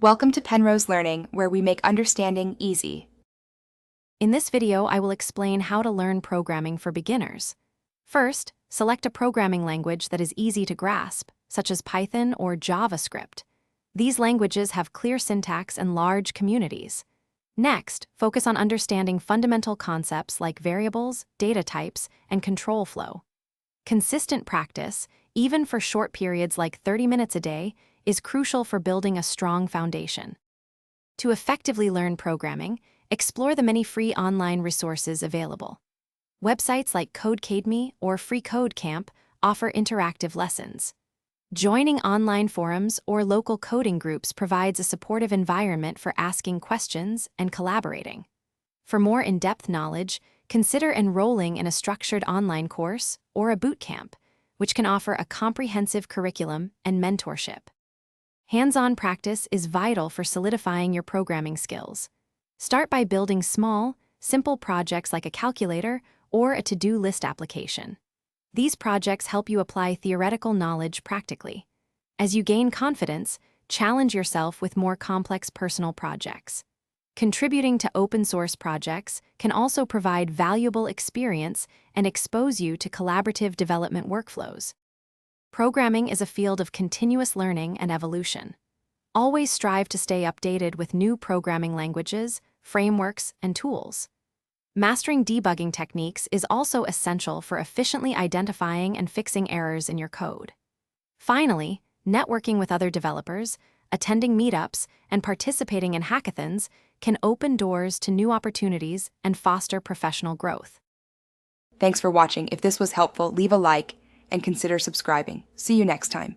Welcome to Penrose Learning, where we make understanding easy. In this video, I will explain how to learn programming for beginners. First, select a programming language that is easy to grasp, such as Python or JavaScript. These languages have clear syntax and large communities. Next, focus on understanding fundamental concepts like variables, data types, and control flow. Consistent practice, even for short periods like 30 minutes a day, is crucial for building a strong foundation. To effectively learn programming, explore the many free online resources available. Websites like Codecademy or Free Code Camp offer interactive lessons. Joining online forums or local coding groups provides a supportive environment for asking questions and collaborating. For more in-depth knowledge, consider enrolling in a structured online course or a boot camp, which can offer a comprehensive curriculum and mentorship. Hands-on practice is vital for solidifying your programming skills. Start by building small, simple projects like a calculator or a to-do list application. These projects help you apply theoretical knowledge practically. As you gain confidence, challenge yourself with more complex personal projects. Contributing to open-source projects can also provide valuable experience and expose you to collaborative development workflows. Programming is a field of continuous learning and evolution. Always strive to stay updated with new programming languages, frameworks, and tools. Mastering debugging techniques is also essential for efficiently identifying and fixing errors in your code. Finally, networking with other developers, attending meetups, and participating in hackathons can open doors to new opportunities and foster professional growth. Thanks for watching. If this was helpful, leave a like and consider subscribing. See you next time.